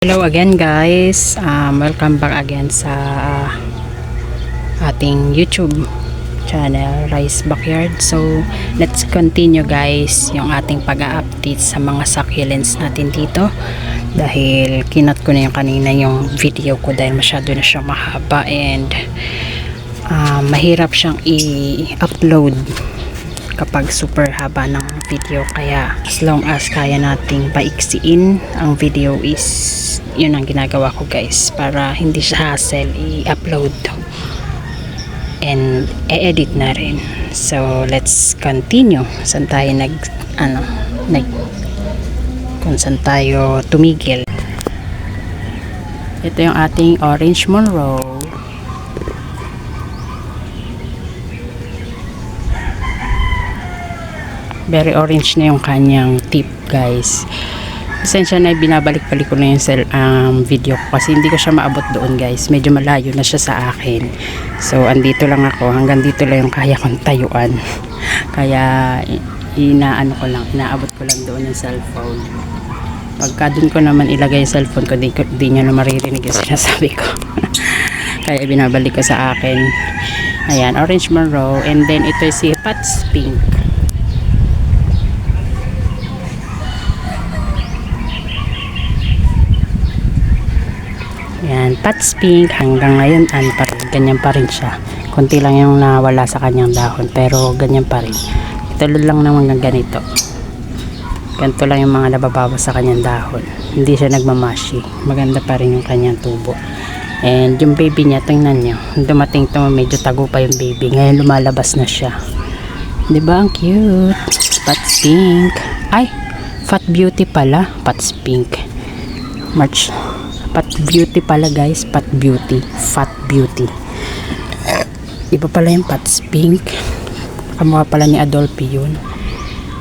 Hello again guys, welcome back again sa ating YouTube channel Rice Backyard. So let's continue guys yung ating pag-update sa mga succulents natin dito, dahil kinat ko na yung kanina yung video ko dahil masyado na siyang mahaba and mahirap siyang i-upload kapag super haba ng video, kaya as long as kaya nating paiksiin ang video is yun ang ginagawa ko guys, para hindi siya hassle i-upload and e-edit na rin. So let's continue. Saan tayo kung saan tayo tumigil. Ito yung ating orange Monroe. Very orange na yung kanyang tip guys. Pasensya na, binabalik-balik ko na yung video ko kasi hindi ko siya maabot doon guys. Medyo malayo na siya sa akin. So andito lang ako, hanggang dito lang yung kaya kong tayuan. Kaya inaabot ko lang doon yung cellphone. Pagka doon ko naman ilagay yung cellphone ko, di niya na maririnig yung sinasabi ko. Kaya binabalik ko sa akin. Ayan, orange Monroe, and then ito si Pats Pink. Yan, Pats Pink hanggang ngayon ganyan pa rin siya. Konti lang yung nawala sa kanyang dahon, pero ganyan pa rin. Ito lang naman ganito. Ganito lang yung mga nababawas sa kanyang dahon. Hindi siya nagmamashi. Maganda pa rin yung kanyang tubo. And yung baby niya, tingnan nyo. Dumating to, medyo tago pa yung baby. Ngayon lumalabas na siya. Diba? Ang cute. Pats Pink. Ay, Fat Beauty pala. Pats Pink. Pat Beauty pala guys, Pat Beauty, Fat Beauty. Iba pala yung Pats Pink. Kamukha pala ni Adolphe yun.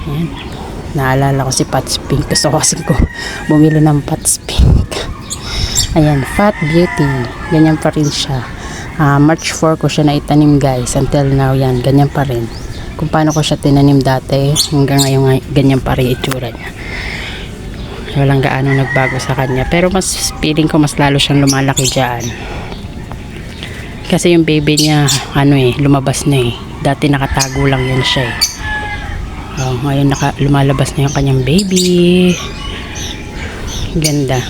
Ayan. Naalala ko si Pats Pink. Gusto ko kasi bumili ng Pats Pink. Ayan, Fat Beauty. Ganyan pa rin siya. March 4 ko siya naitanim guys. Until now yan, ganyan pa rin. Kung paano ko siya tinanim dati, hanggang ngayon ganyan pa rin itsura niya. Walang gaano nagbago sa kanya, pero mas feeling ko mas lalo siyang lumalaki dyan kasi yung baby niya lumabas na dati nakatago lang yun siya ngayon lumalabas na yung kanyang baby. Ganda.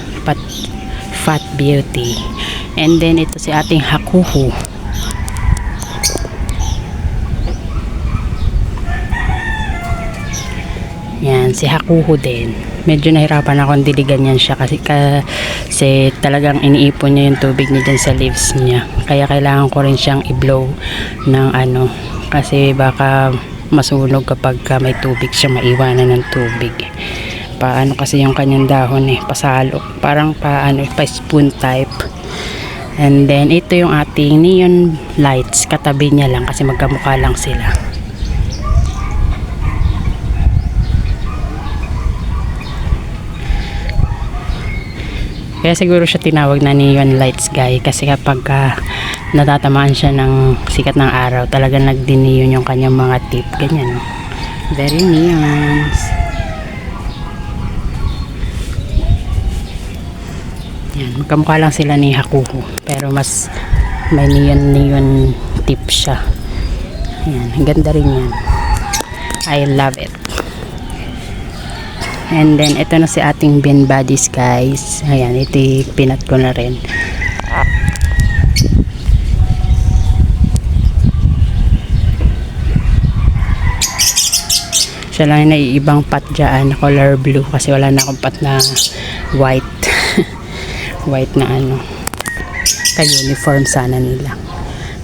Fat Beauty. And then ito si ating Hakuhu. Yan, si Hakuhu din. Medyo nahirapan akong diligan yan siya kasi talagang iniipon niya yung tubig niya dyan sa leaves niya. Kaya kailangan ko rin siyang i-blow ng kasi baka masunog kapag may tubig siya, maiwanan ng tubig. Paano kasi yung kanyang dahon pasalo. Parang pa spoon type. And then ito yung ating neon lights. Katabi niya lang kasi magkamukha lang sila. Kaya siguro siya tinawag na neon lights guys, kasi kapag natatamaan siya ng sikat ng araw, talagang nagdi-neon yung kanyang mga tip. Ganyan. Very neons. Yan, magkamukha lang sila ni Hakuhu, pero mas may neon tip siya. Yan, ang ganda rin yan. I love it. And then ito na si ating bean bodies guys. Ayan, ito pinat ko na rin. Siya lang yung naiibang pot dyan, color blue, kasi wala na akong pot na white. White na ka-uniform sana nila.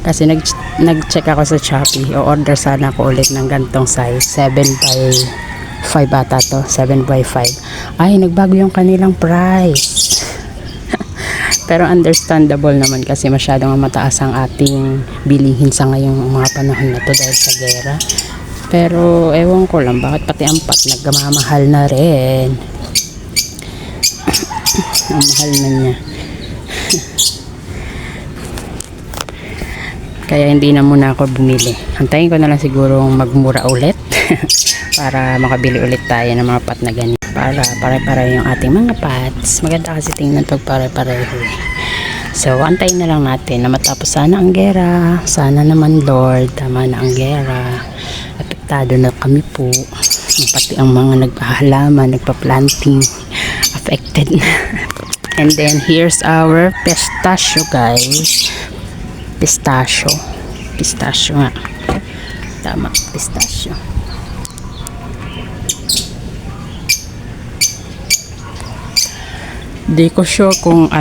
Kasi nag-check ako sa Shopee, o-order sana ako ulit ng gantong size, 7x5 ata to, 7x5. Ay, nagbago yung kanilang price. Pero understandable naman kasi masyadong mataas ang ating bilihin sa ngayong mga panahon na to dahil sa gera. Pero ewan ko lang bakit pati ang pot nagmamahal na rin. Ang mahal na niya. Kaya hindi na muna ako bumili. Antayin ko na lang siguro magmura ulit para makabili ulit tayo ng mga pot na ganyan. para pare-pareho yung ating mga pots. Maganda kasi tingnan pag pare-pareho. So, antayin na lang natin na matapos sana ang gera. Sana naman, Lord, tama na ang gera. Apektado na kami po. Pati ang mga nagpahalaman, nagpa-planting, affected na. And then, here's our pistachio, guys. Pistachio. Pistachio nga. Tama, pistachio. Di ko sure kung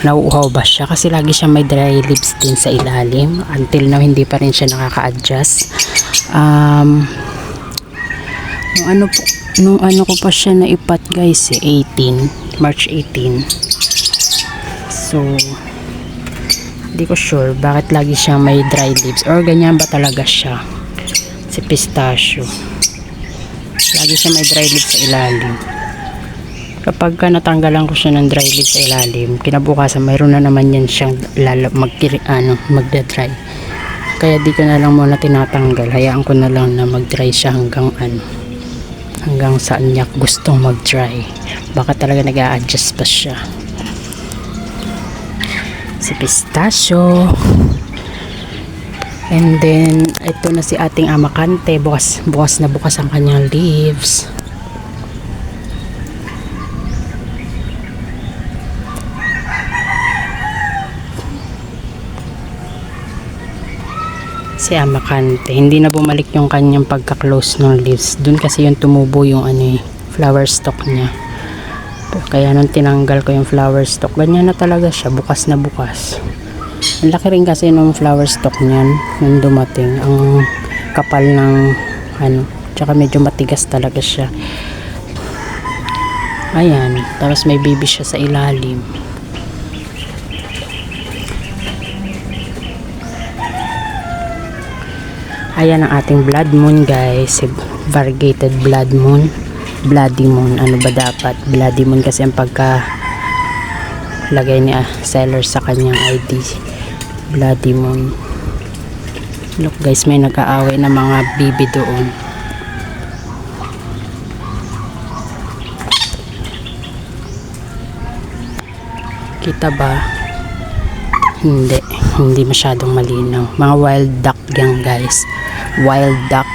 nauuhaw ba siya kasi lagi siya may dry leaves din sa ilalim. Until now hindi pa rin siya nakaka-adjust. Nung ano ko pa siya naipat guys, 18, March 18. So hindi ko sure bakit lagi siya may dry leaves or ganyan ba talaga siya si pistachio. Lagi siya may dry leaves sa ilalim. Kapag natanggalan ko siya ng dry leaves sa ilalim, kinabukasan mayroon na naman yan siyang magda-dry. Kaya di ko na lang muna tinatanggal. Hayaan ko na lang na mag-dry siya hanggang saan niya gustong mag-dry. Baka talaga nag-a-adjust pa siya. Si pistachio. And then, ito na si ating amakante. Bukas na bukas ang kanyang leaves. Si amakante, hindi na bumalik yung kanyang pagka-close ng leaves. Doon kasi yung tumubo yung flower stalk niya. Kaya nung tinanggal ko yung flower stalk, ganyan na talaga siya, bukas na bukas. Ang laki rin kasi nung flower stalk niyan nung dumating. Ang kapal ng tsaka medyo matigas talaga siya. Ayan, tapos may baby siya sa ilalim. Ayan ang ating blood moon guys, variegated blood moon, bloody moon. Ano ba dapat? Bloody moon kasi ang pagka lagay ni seller sa kanyang ID. Bloody moon. Look guys, may nag-aaway na mga bibi doon. Kita ba? Hindi masyadong malinaw. Mga wild duck yan guys. Wild duck.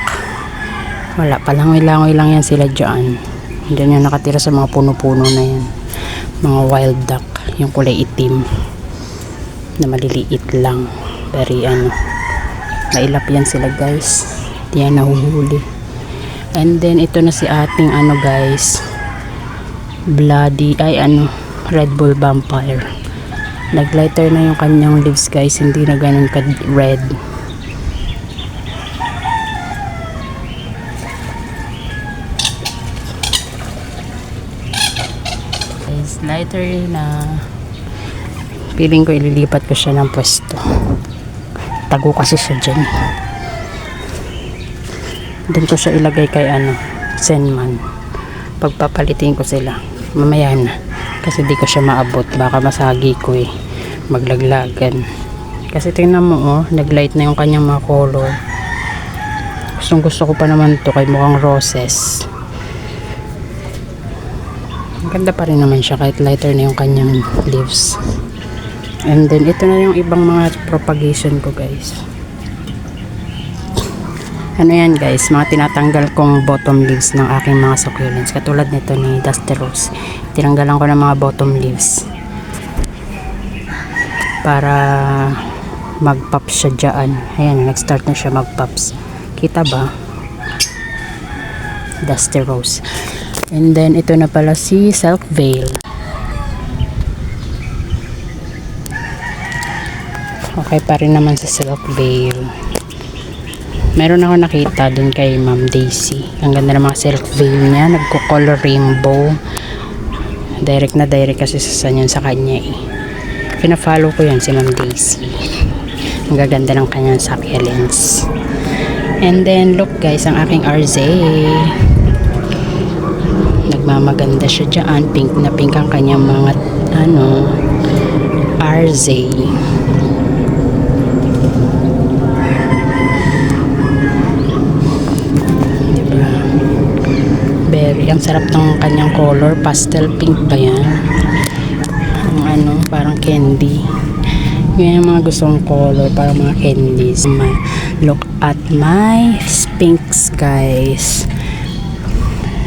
Wala, palangoy-langoy lang yan sila dyan. Diyan yan nakatira sa mga puno-puno na yan. Mga wild duck. Yung kulay itim. Na maliliit lang. Very mailap yan sila guys. Di yan nahuhuli. And then ito na si ating guys. Red Bull Vampire. Naglighter na yung kanyang leaves guys. Hindi na ganun ka red. Lighter na feeling ko ililipat ko siya ng pwesto. Tago kasi siya dyan. Doon ko siya ilagay kay Zenman. Pagpapalitin ko sila mamaya na kasi di ko siya maabot, baka masagi ko maglaglagan. Kasi tingnan mo naglight na yung kanyang mga color. Gustong gusto ko pa naman to kay mukhang roses. Ganda pa rin naman siya kahit lighter na yung kanyang leaves. And then ito na yung ibang mga propagation ko guys. Yan guys, mga tinatanggal kong bottom leaves ng aking mga succulents. Katulad nito ni Dusty Rose. Tinanggalan ko ng mga bottom leaves para mag-pops siya dyan. Ayan, nag-start na siya mag-pops. Kita ba? Dusty Rose. And then ito na pala si Silk Veil. Okay pa rin naman sa Silk Veil. Meron ako nakita dun kay Ma'am Daisy. Ang ganda ng mga Silk Veil niya. Nagko-color rainbow. Direct na direct kasi sa kanya Pina-follow ko yan si Ma'am Daisy. Ang gaganda ng kanyang succulents. And then look guys, ang aking RZ. Nagmamaganda siya dyan. Pink na pink ang kanyang mga RZ. Diba? Very Ang sarap ng kanyang color. Pastel pink ba yan? Ang ano, parang candy. Yan yung mga gustong color, parang mga candies. Look at my Sphinx, guys.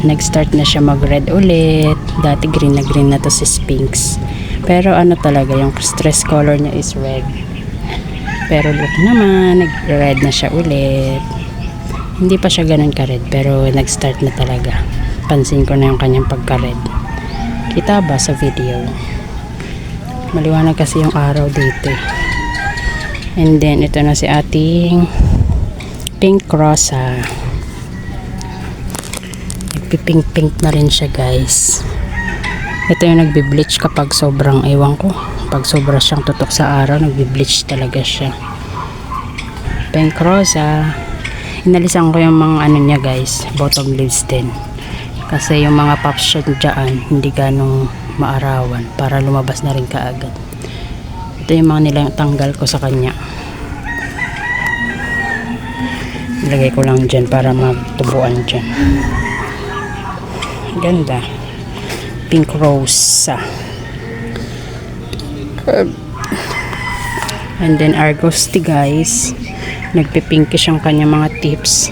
Nag-start na siya mag-red ulit. Dati green na to si Sphinx. Pero ano talaga, yung stress color niya is red. Pero look naman, nag-red na siya ulit. Hindi pa siya ganun ka-red, pero nag-start na talaga. Pansin ko na yung kanyang pagka-red. Kita ba sa video? Maliwanag kasi yung araw dito. And then, ito na si ating pink rosa. Nagpipink-pink na rin siya, guys. Ito yung nagbi-bleach kapag sobrang, ewan ko, pag sobra siyang tutok sa araw, nagbi-bleach talaga siya. Pink rosa. Inalisan ko yung mga ano niya, guys, bottom leaves din. Kasi yung mga pops siya dyan, hindi ganong maarawan para lumabas na rin kaagad. Ito yung mga nilang tanggal ko sa kanya. Ilagay ko lang dyan para magtubuan dyan. Ganda. Pink rosa. And then Argosty, guys. Nagpipinkish ang kanya mga tips.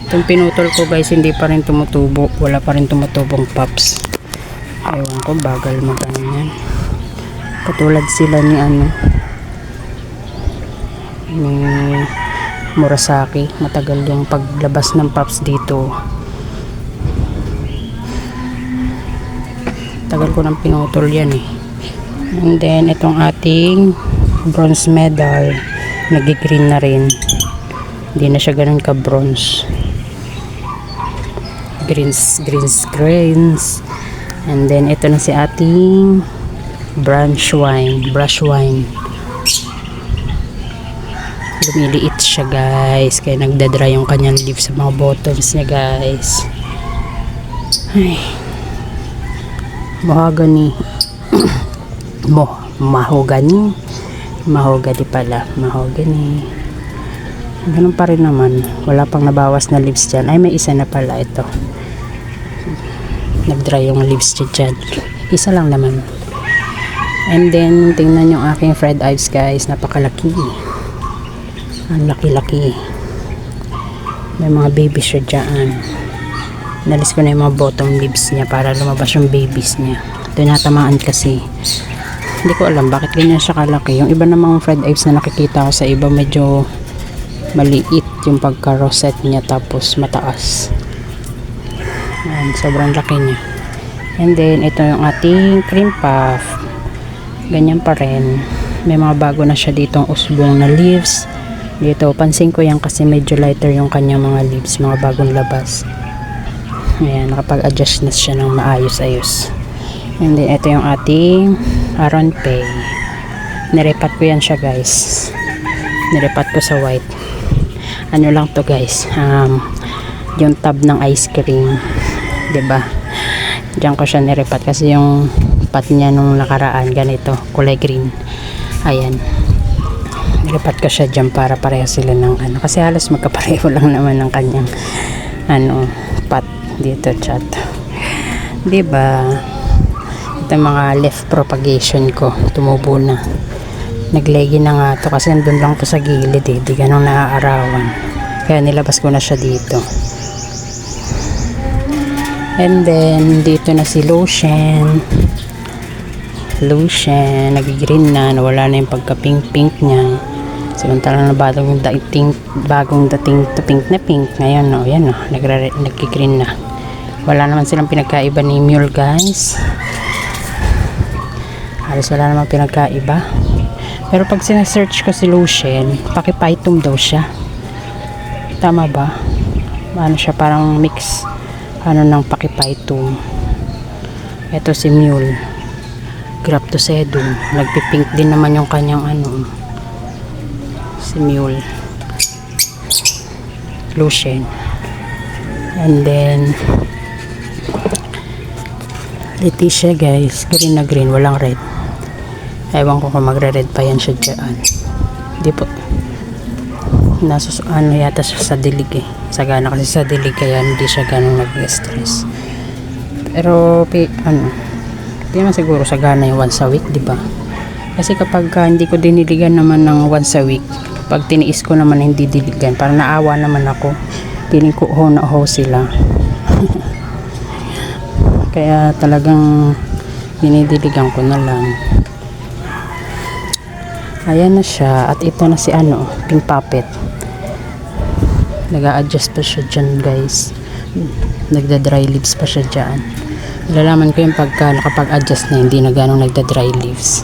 Itong pinutol ko, guys, hindi pa rin tumutubo. Wala pa rin tumutubong pops. Ewan ko, bagal magano yan. Katulad sila ni ano, ni Murasaki. Matagal yung paglabas ng pops dito. Tagal ko nang pinutol yan eh. And then itong ating bronze medal, nag-green na rin. Hindi na siya ganun ka bronze. Greens. And then ito na si ating brush wine. Lumiliit siya, guys, kaya nagdadry yung kanyang leaves sa mga bottoms niya, guys. Ay, mahogany ganun pa rin naman, wala pang nabawas na leaves dyan. Ay, may isa na pala ito, nag-dry yung leaves dyan, isa lang naman. And then tingnan yung aking fried ives, guys, napakalaki, ang laki-laki, may mga babies siya dyan. Nalis ko na yung mga bottom leaves niya para lumabas yung babies niya. Ito natamaan kasi. Hindi ko alam bakit ganyan siya kalaki. Yung iba namang fried ives na nakikita ko sa iba, medyo maliit yung pagka-rosette niya tapos mataas. Ayan, sobrang laki niya. And then ito yung ating cream puff. Ganyan pa rin. May mga bago na siya ditong usbong na leaves. Dito, pansin ko yan kasi medyo lighter yung kanyang mga leaves, mga bagong labas. Ayan, nakapag-adjust na siya ng maayos-ayos. And then, ito yung ating Aron Pay. Nirepat ko yan siya, guys. Nirepat ko sa white. Ano lang to, guys. Yung tab ng ice cream. 'Di ba? Diyan ko siya nirepat kasi yung pot niya nung nakaraan, ganito, kulay green. Ayan. Nirepat ko siya dyan para pareho sila ng ano. Kasi halos magkapareho lang naman ng kanyang ano, pot dito, chat. 'Di ba? Ito mga leaf propagation ko, tumubo na. Naglegi na nga to kasi nandun lang to sa gilid eh, di ganun naaarawan. Kaya nilabas ko na siya dito. And then dito na si lotion, nag-green na, nawala na yung pagka-pink niya. Samantala na bagong dating to pink na pink. Ngayon, no, yan, no, nag-green na. Wala naman silang pinagkaiba ni Mule, guys. Halos wala naman pinagkaiba. Pero pag sinesearch ko si lotion, pakipaitum daw siya. Tama ba? Ano siya, parang mix ano ng pakipaitum. Ito si Mule, Graptosedum. Nagpipink din naman yung kanyang ano, si Mule lotion. And then Leticia, guys, green na green, walang red. Ewan ko kung magre-red pa yan siya dyan. Hindi po. ano yata siya sa dilig eh. Sagana kasi sa dilig kaya hindi siya ganong nag-stress. Pero hindi naman siguro sagana yung once a week, di ba? Kasi kapag hindi ko diniligan naman ng once a week, pag tiniis ko naman hindi diligan, parang naawa naman ako. Piling ko ho na ho sila. Kaya talagang dinidiligan ko na lang. Ayan na siya. At ito na si Pink Puppet. Nag-a-adjust pa siya dyan, guys. Nagda-dry leaves pa siya dyan. Nalalaman ko yung pagka nakapag-adjust na hindi na ganong nagda-dry leaves.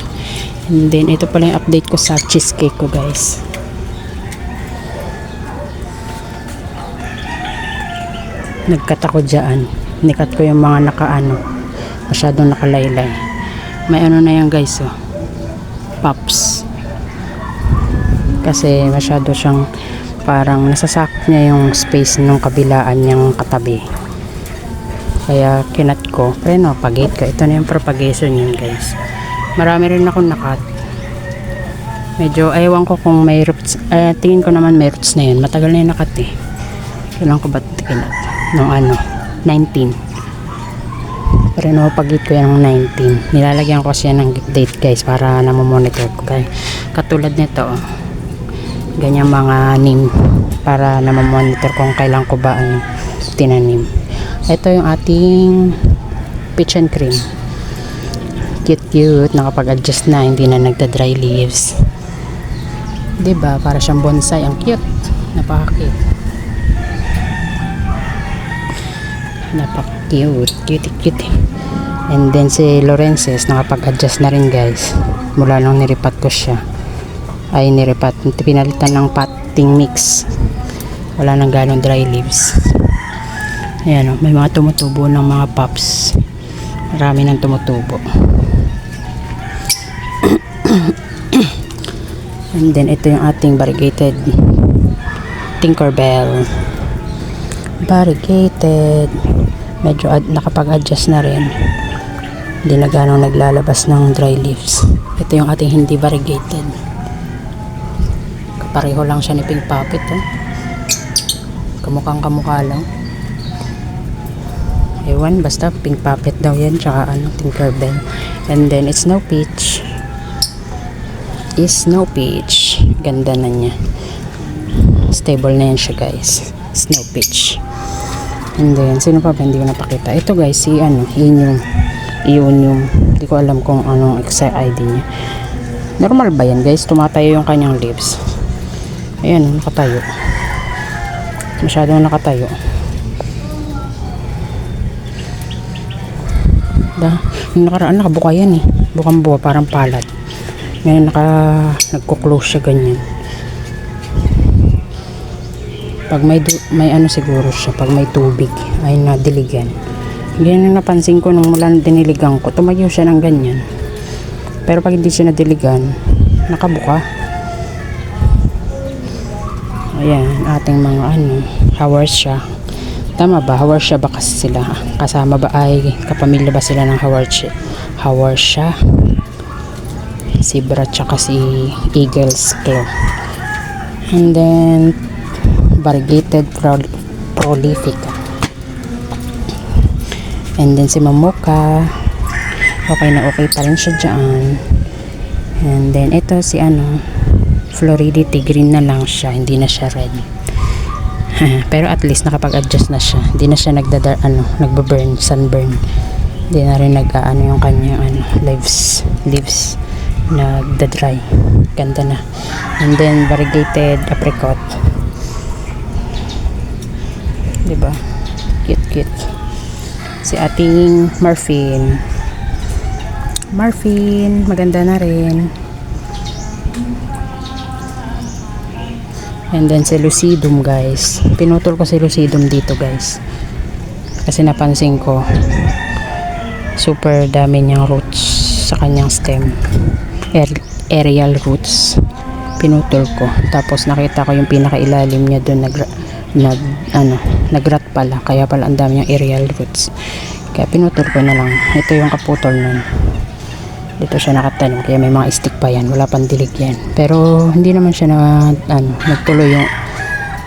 And then ito pala yung update ko sa cheesecake ko, guys. Nagkat ako dyan. Nikat ko yung mga masyadong nakalaylay. May na yan, guys, oh. Pops. Kasi masyado siyang parang nasasakop niya yung space ng kabilaan niyang katabi. Kaya kinat ko. Pero propagate ko. Ito na yung propagation yun, guys. Marami rin akong nakat. Medyo ewan ko kung may roots. Tingin ko naman may roots na yun. Matagal na yung nakat eh. Kailan ko ba kinat? Nung 19. Pero napagit ko yan ng 19. Nilalagyan ko siya ng date, guys, para namomonitor ko. Kaya katulad nito, ganyan mga name para namomonitor kung kailan ko ba ang tinanim. Ito yung ating peach and cream. Cute, nakapag-adjust na, hindi na nagda-dry leaves. Diba? Para siyang bonsai. Ang cute. Napaka-cute. Cute. And then si Lorences nakapag-adjust na rin, guys, mula nung niripat ko siya. Pinalitan ng potting mix. Wala nang ganong dry leaves. Ayan, may mga tumutubo ng mga pops. Marami nang tumutubo. And then ito yung ating variegated Tinkerbell. Variegated. Medyo nakapag-adjust na rin. Hindi na ganong naglalabas ng dry leaves. Ito yung ating hindi variegated. Pareho lang siya ni Pink Puppet, oh. Kamukha lang. Ewan, basta Pink Puppet daw yan, tsaka Tinkerbell. And then it's Snow Peach. Ganda na niya. Stable na yan siya, guys. Snow Peach. And then sino pa ba hindi ko napakita? Ito, guys, si Ionium. Hindi ko alam kung anong exact ID niya. Normal ba yan, guys? Tumatayo yung kanyang leaves. Ayan, nakatayo. Masyadong nakatayo. Yung nakaraan nakabuka yan eh. Bukang buka, parang palad. Ngayon nagko-close siya ganyan. Pag may siguro siya, pag may tubig ay nadiligan. Ganyan ang napansin ko nung mula diniligan ko, tumayo siya ng ganyan. Pero pag hindi siya nadiligan, nakabuka. Ayan, ating mga Haworthia. Tama ba? Haworthia ba kasi sila? Kasama ba ay kapamilya ba sila ng Haworthia? Zebra tsaka si Eagle's Claw. And then variegated prolifica. And then si Mamoka. Okay pa rin siya dyan. And then ito si Floridity, green na lang siya, hindi na siya red. Pero at least nakapag-adjust na siya. Hindi na siya nagba-burn, sunburn. Hindi na rin yung kanyang leaves nagda-dry. Ganda na. And then variegated apricot. Diba? Cute. Si ating Marfin, maganda na rin. And then si Lucidum, guys. Pinutol ko si Lucidum dito, guys. Kasi napansin ko super dami niyang roots sa kanyang stem. Aerial roots. Pinutol ko. Tapos nakita ko yung pinakailalim niya doon nagrat pala. Kaya pala ang dami niyang aerial roots. Kaya pinutol ko na lang. Ito yung kaputol nun. Dito siya nakatanim, kaya may mga stick pa yan, wala pang dilig yan. Pero hindi naman siya nagtuloy yung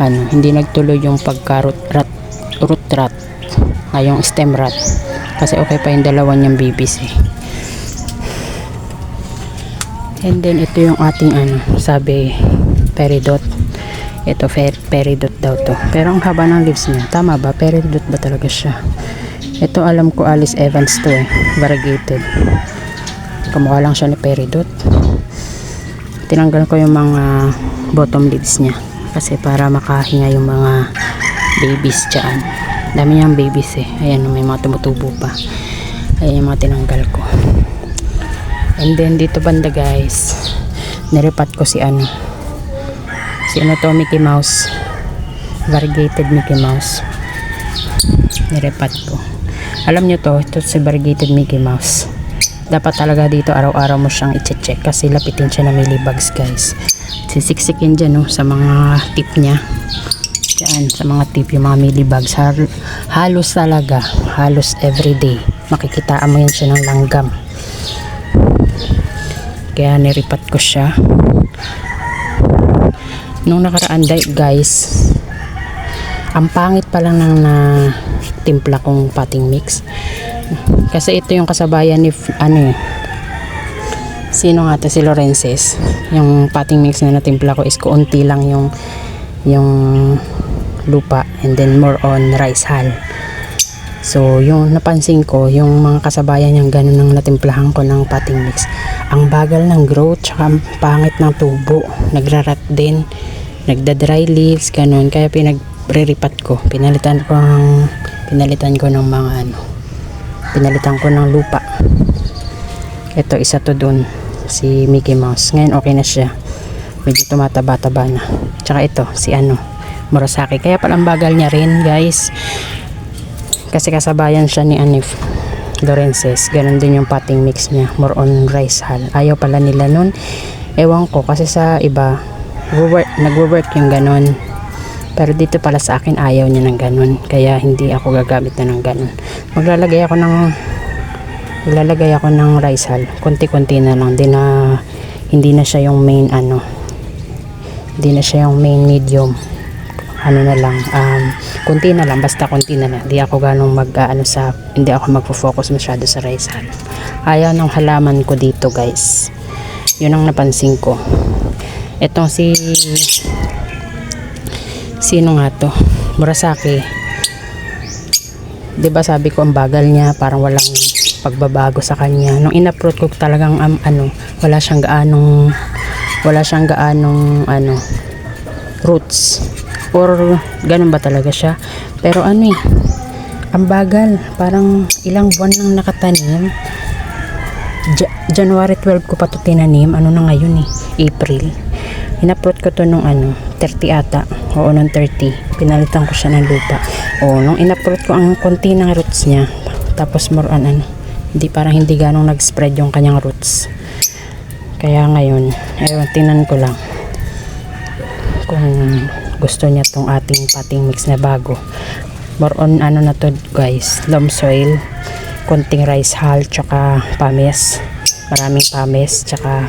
hindi nagtuloy yung pagka root rot, yung stem rot, kasi okay pa yung dalawa niyang babies eh. And then ito yung ating sabi peridot. Ito peridot daw to, pero ang haba ng leaves niya. Tama ba? Peridot ba talaga siya? Ito alam ko Alice Evans to eh, variegated. Kamukha lang siya ni peridot. Tinanggal ko yung mga bottom leaves niya kasi para makahinga yung mga babies dyan. Dami niyang babies eh. Ayan, may mga tumutubo pa. Ayan yung mga tinanggal ko. And then dito banda guys, nirepat ko si ano to, Mickey Mouse, variegated Mickey Mouse. Nirepat ko. Alam nyo to, ito si variegated Mickey Mouse. Dapat talaga dito araw-araw mo siyang i-check kasi lapitin siya na mealybugs guys. Sisiksikin dyan no, sa mga tip niya. Diyan, sa mga tip yung mga mealybugs. Halos talaga, halos everyday. Makikitaan mo yan siya ng langgam. Kaya niripat ko siya. Nung nakaraan guys, ang pangit pa lang ng timpla kong potting mix. Kasi ito yung kasabayan ni sino nga to, si Lorences. Yung potting mix na natimpla ko is kuunti lang yung lupa and then more on rice hull. So yung napansin ko, yung mga kasabayan yung ganun ng natimplahan ko ng potting mix, ang bagal ng growth tsaka ang pangit ng tubo, nagrarat din, nagda-dry leaves, ganun. Kaya pinagre-ripat ko, pinalitan ko ng mga pinalitan ko ng lupa. Ito isa to dun, si Mickey Mouse. Ngayon okay na siya, medyo tumataba-taba na. Tsaka ito si Murasaki. Kaya palang bagal niya rin guys, kasi kasabayan siya ni Lorences. Ganun din yung potting mix niya, more on rice hull. Ayaw pala nila nun, ewan ko, kasi sa iba nagwo-work yung ganun, pero dito pala sa akin ayaw niya ng ganun, kaya hindi ako gagamit na ng ganun. Maglalagay ako ng rice hull, konti-konti na lang, hindi na siya yung main hindi na siya yung main medium, na lang, konti na lang, basta konti na lang. Hindi ako ganong hindi ako magfo-focus masyado sa rice hull. Ayaw ng halaman ko dito guys, yun ang napansin ko. Etong sino nga to, Murasaki, diba sabi ko ang bagal niya, parang walang pagbabago sa kanya. Nung in-uproot ko talagang wala siyang gaanong roots, or ganun ba talaga siya. Pero ang bagal, parang ilang buwan nang nakatanim. January 12 ko pa to tinanim, na ngayon April. In-uproot ko to nung 30 ata, oo, nung 30 pinalitan ko siya ng lupa. Nung in-uproot ko ang konti ng roots niya, tapos more on parang hindi ganong nag-spread yung kanyang roots. Kaya ngayon, tingnan ko lang kung gusto niya tong ating potting mix na bago. More on na to guys, loam soil, konting rice hull, tsaka pames, maraming pames, tsaka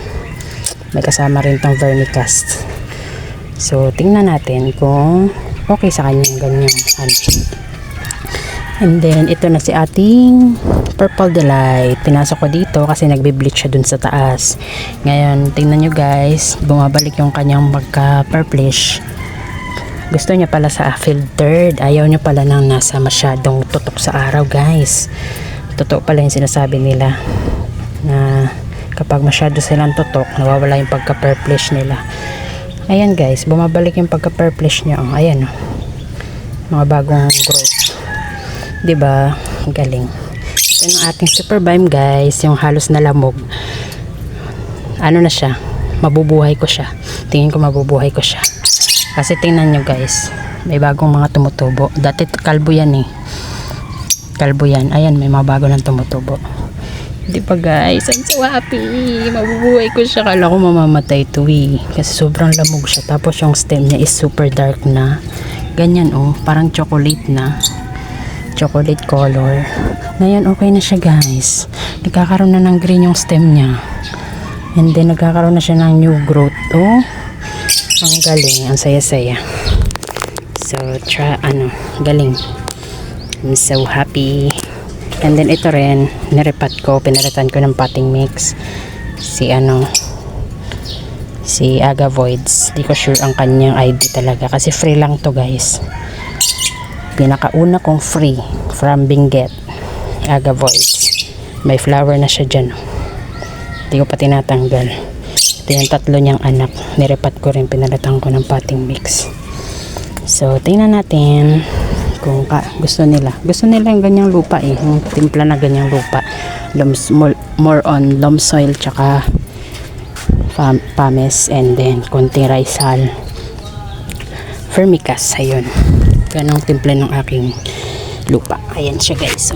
may kasama rin tong vermicast. So tingnan natin kung okay sa kanya yung ganyan And then ito na si ating Purple Delight. Pinasok ko dito kasi nagbe-bleach siya dun sa taas. Ngayon tingnan nyo guys, bumabalik yung kanyang magka-purplish. Gusto niya pala sa filtered, ayaw niya pala nang nasa masyadong tutok sa araw guys. Totoo pala yung sinasabi nila na kapag masyado silang tutok, nawawala yung pagka-purplish nila. Ayan guys, bumabalik yung pagka-purplish niya. Ayan mga bagong growth, diba? Galing. Ito yung ating super vime guys, yung halos na lamog. Na siya, mabubuhay ko siya. Tingin ko mabubuhay ko siya. Kasi tingnan nyo guys, may bagong mga tumutubo. Dati kalbo yan kalbo yan. Ayan, may mga bago ng tumutubo. Di pa guys, I'm so happy, mabubuhay ko siya. Kala ko mamamatay ito kasi sobrang lamog siya. Tapos yung stem niya is super dark na ganyan parang chocolate color. Ngayon okay na siya guys, nagkakaroon na ng green yung stem niya, and then nagkakaroon na siya ng new growth. Ang galing, ang saya-saya. So, galing. I'm so happy. And then ito rin, nirepat ko, pinalitan ko ng potting mix. Si Aga Voids. Di ko sure ang kanyang ID talaga kasi free lang to guys. Pinakauna kong free from Benguet. Aga Voids. May flower na siya dyan. Di ko pa tinatanggal. Ito yung 3 niyang anak. Nirepat ko rin, pinalitan ko ng potting mix. So, tingnan natin kung gusto nila. Gusto nila yung ganyang lupa eh. Yung timpla na ganyang lupa. More on loam soil tsaka pumice and then konting rice hull. Vermicast. Ayun. Ganong timpla ng aking lupa. Ayan siya guys. So,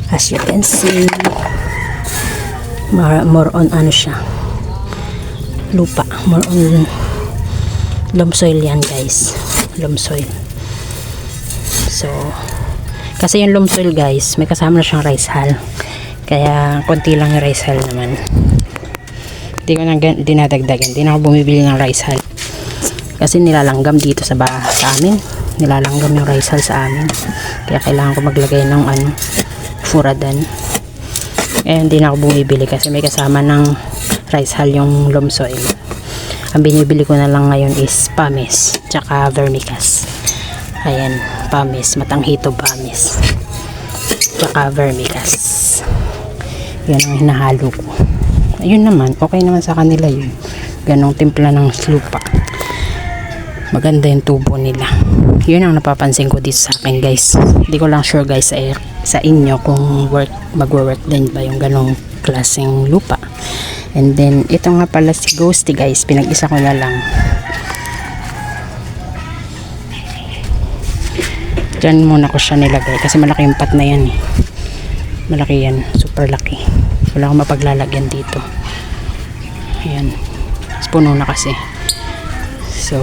as you can see, more on siya. Lupa. More on loam soil yan guys. Loam soil. So, kasi yung loam soil guys, may kasama na siyang rice hull. Kaya, konti lang yung rice hull naman. Hindi ko na dinadagdagan. Hindi na ako bumibili ng rice hull. Kasi nilalanggam dito sa amin. Nilalanggam yung rice hull sa amin. Kaya kailangan ko maglagay ng furadan. Eh, hindi na ako bumibili kasi may kasama ng rice hull yung loam soil. Ang binibili ko na lang ngayon is pumice. Tsaka vermicast. Ayan, pumice, matanghito pumice. Tsaka vermicast. Yan ang hinahalo ko. Ayun naman, okay naman sa kanila yun. Ganong timpla ng lupa. Maganda yung tubo nila. Yun ang napapansin ko dito sa akin guys. Hindi ko lang sure guys sa inyo kung mag-work din ba yung ganong klaseng lupa. And then, ito nga pala si Ghosty guys. Pinag-isa ko na lang. Diyan muna ko siya nilagay kasi malaki yung pot na yan eh. Malaki yan, super laki. Wala akong mapaglalagyan dito. Ayan, puno na kasi. So,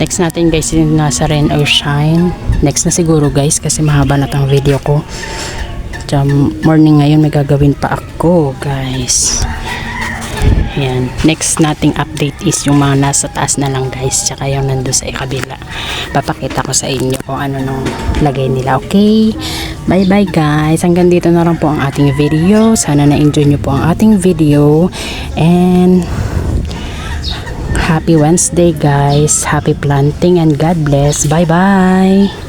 next natin guys yung nasa Rain or Shine. Next na siguro guys kasi mahaba na tang video ko. Morning ngayon may gagawin pa ako guys. Ayan. Next nating update is yung mga nasa taas na lang guys. Tsaka yung nandun sa kabila. Papakita ko sa inyo kung ano nung lagay nila. Okay? Bye bye guys. Hanggang dito na lang po ang ating video. Sana na-enjoy nyo po ang ating video. And happy Wednesday guys. Happy planting and God bless. Bye bye.